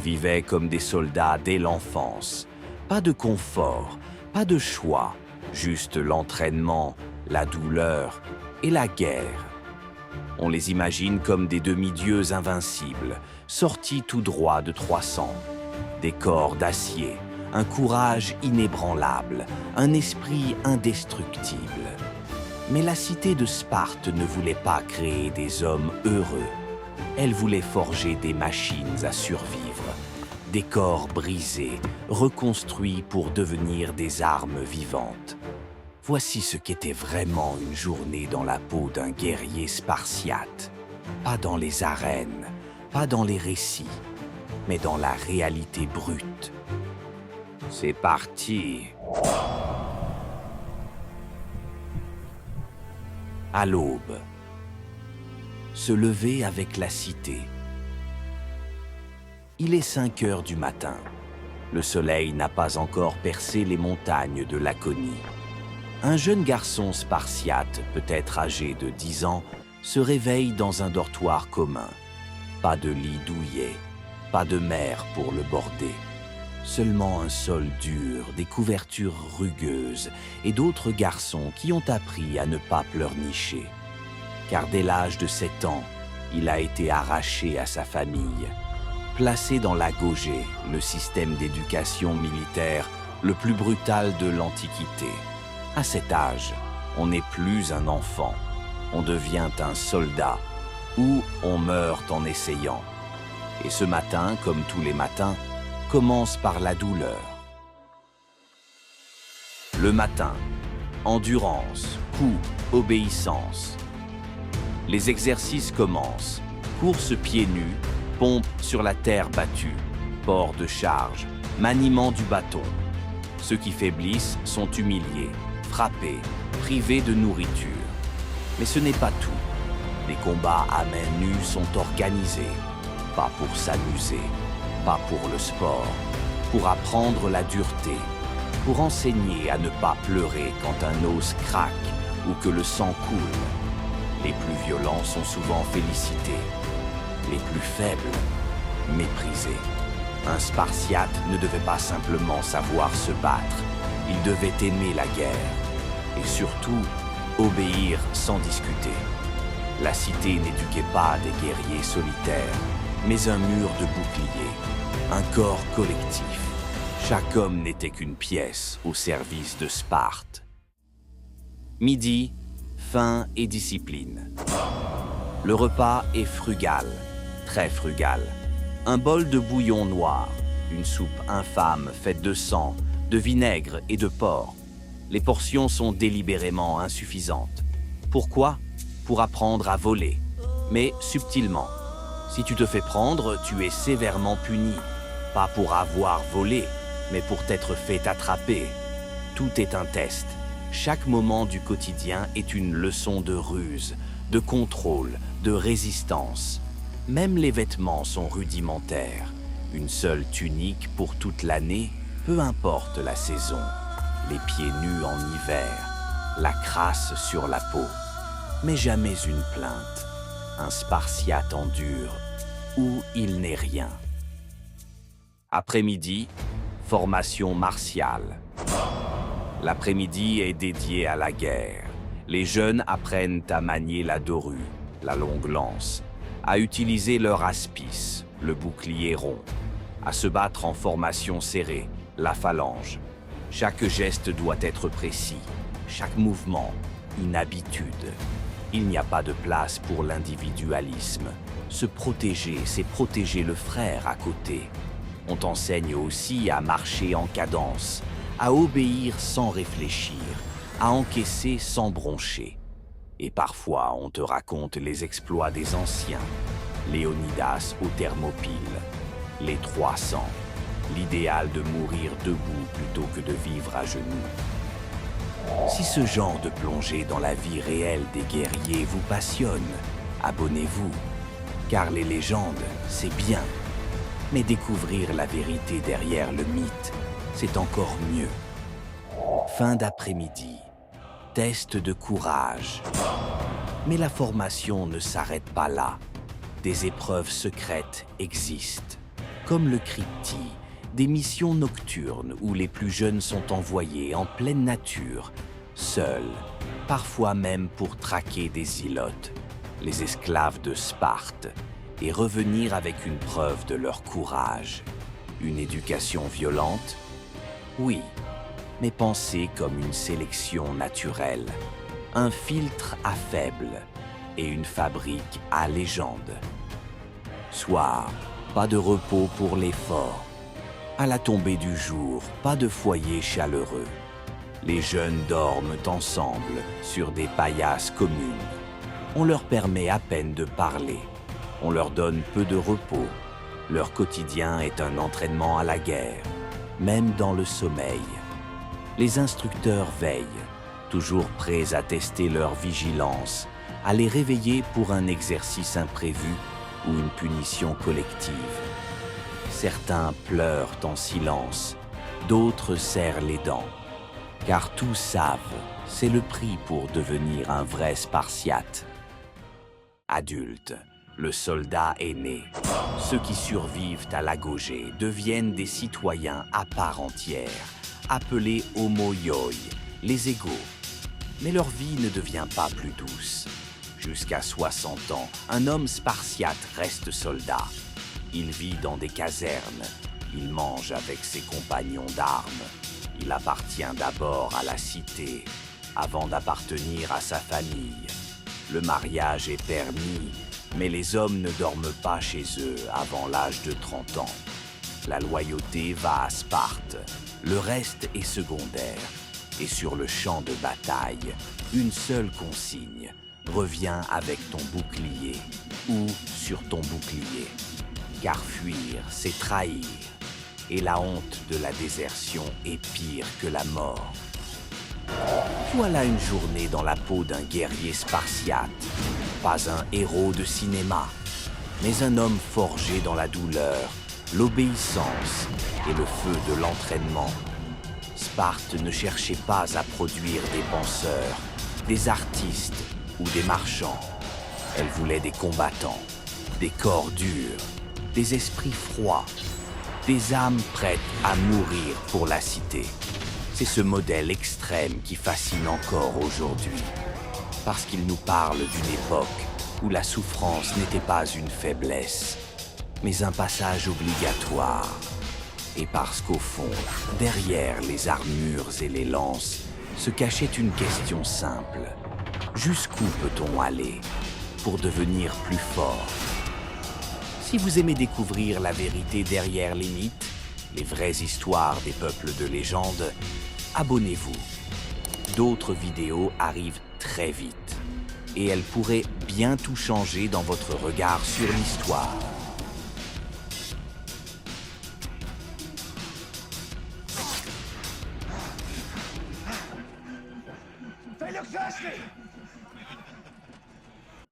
vivaient comme des soldats dès l'enfance. Pas de confort, pas de choix, juste l'entraînement, la douleur et la guerre. On les imagine comme des demi-dieux invincibles, sortis tout droit de 300. Des corps d'acier, un courage inébranlable, un esprit indestructible. Mais la cité de Sparte ne voulait pas créer des hommes heureux. Elle voulait forger des machines à survivre, des corps brisés, reconstruits pour devenir des armes vivantes. Voici ce qu'était vraiment une journée dans la peau d'un guerrier spartiate. Pas dans les arènes, pas dans les récits, mais dans la réalité brute. C'est parti! À l'aube. Se lever avec la cité. Il est 5 heures du matin. Le soleil n'a pas encore percé les montagnes de Laconie. Un jeune garçon spartiate, peut-être âgé de 10 ans, se réveille dans un dortoir commun. Pas de lit douillet, pas de mer pour le border. Seulement un sol dur, des couvertures rugueuses et d'autres garçons qui ont appris à ne pas pleurnicher. Car dès l'âge de 7 ans, il a été arraché à sa famille. Placé dans l'agogée, le système d'éducation militaire le plus brutal de l'Antiquité. À cet âge, on n'est plus un enfant, on devient un soldat, ou on meurt en essayant. Et ce matin, comme tous les matins, commence par la douleur. Le matin, endurance, coup, obéissance. Les exercices commencent. Course pieds nus, pompe sur la terre battue, port de charge, maniement du bâton. Ceux qui faiblissent sont humiliés, frappés, privés de nourriture. Mais ce n'est pas tout. Les combats à main nue sont organisés, pas pour s'amuser, pas pour le sport, pour apprendre la dureté, pour enseigner à ne pas pleurer quand un os craque ou que le sang coule. Les plus violents sont souvent félicités, les plus faibles, méprisés. Un Spartiate ne devait pas simplement savoir se battre, il devait aimer la guerre et surtout obéir sans discuter. La cité n'éduquait pas des guerriers solitaires, mais un mur de boucliers, un corps collectif. Chaque homme n'était qu'une pièce au service de Sparte. Midi, faim et discipline. Le repas est frugal, très frugal. Un bol de bouillon noir, une soupe infâme faite de sang, de vinaigre et de porc. Les portions sont délibérément insuffisantes. Pourquoi ? Pour apprendre à voler, mais subtilement. Si tu te fais prendre, tu es sévèrement puni. Pas pour avoir volé, mais pour t'être fait attraper. Tout est un test. Chaque moment du quotidien est une leçon de ruse, de contrôle, de résistance. Même les vêtements sont rudimentaires. Une seule tunique pour toute l'année, peu importe la saison. Les pieds nus en hiver, la crasse sur la peau. Mais jamais une plainte. Un Spartiate endure, où il n'est rien. Après-midi, formation martiale. L'après-midi est dédié à la guerre. Les jeunes apprennent à manier la dorue, la longue lance, à utiliser leur aspice, le bouclier rond, à se battre en formation serrée, la phalange. Chaque geste doit être précis, chaque mouvement, une habitude. Il n'y a pas de place pour l'individualisme. Se protéger, c'est protéger le frère à côté. On t'enseigne aussi à marcher en cadence, à obéir sans réfléchir, à encaisser sans broncher. Et parfois, on te raconte les exploits des anciens. Léonidas aux Thermopyles, les 300, l'idéal de mourir debout plutôt que de vivre à genoux. Si ce genre de plongée dans la vie réelle des guerriers vous passionne, abonnez-vous, car les légendes, c'est bien. Mais découvrir la vérité derrière le mythe, c'est encore mieux. Fin d'après-midi, test de courage. Mais la formation ne s'arrête pas là. Des épreuves secrètes existent. comme le Crypti, des missions nocturnes où les plus jeunes sont envoyés en pleine nature, seuls, parfois même pour traquer des Zélotes, les esclaves de Sparte, et revenir avec une preuve de leur courage. Une éducation violente? Oui, mais pensée comme une sélection naturelle, un filtre à faible et une fabrique à légende. Soir, pas de repos pour les forts. À la tombée du jour, pas de foyer chaleureux. Les jeunes dorment ensemble sur des paillasses communes. On leur permet à peine de parler. On leur donne peu de repos. Leur quotidien est un entraînement à la guerre, même dans le sommeil. Les instructeurs veillent, toujours prêts à tester leur vigilance, à les réveiller pour un exercice imprévu ou une punition collective. Certains pleurent en silence, d'autres serrent les dents, car tous savent, c'est le prix pour devenir un vrai Spartiate. Adulte, le soldat est né. Ceux qui survivent à l'agogée deviennent des citoyens à part entière, appelés homoioi, les égaux. Mais leur vie ne devient pas plus douce. Jusqu'à 60 ans, un homme spartiate reste soldat. Il vit dans des casernes, il mange avec ses compagnons d'armes. Il appartient d'abord à la cité, avant d'appartenir à sa famille. Le mariage est permis, mais les hommes ne dorment pas chez eux avant l'âge de 30 ans. La loyauté va à Sparte, le reste est secondaire. Et sur le champ de bataille, une seule consigne: reviens avec ton bouclier ou sur ton bouclier. Car fuir, c'est trahir. Et la honte de la désertion est pire que la mort. Voilà une journée dans la peau d'un guerrier spartiate. Pas un héros de cinéma, mais un homme forgé dans la douleur, l'obéissance et le feu de l'entraînement. Sparte ne cherchait pas à produire des penseurs, des artistes ou des marchands. Elle voulait des combattants, des corps durs, des esprits froids, des âmes prêtes à mourir pour la cité. C'est ce modèle extrême qui fascine encore aujourd'hui, parce qu'il nous parle d'une époque où la souffrance n'était pas une faiblesse, mais un passage obligatoire. Et parce qu'au fond, derrière les armures et les lances, se cachait une question simple. Jusqu'où peut-on aller pour devenir plus fort? Si vous aimez découvrir la vérité derrière les mythes, les vraies histoires des peuples de légende, abonnez-vous. D'autres vidéos arrivent très vite et elles pourraient bien tout changer dans votre regard sur l'histoire. Fais-le cracher!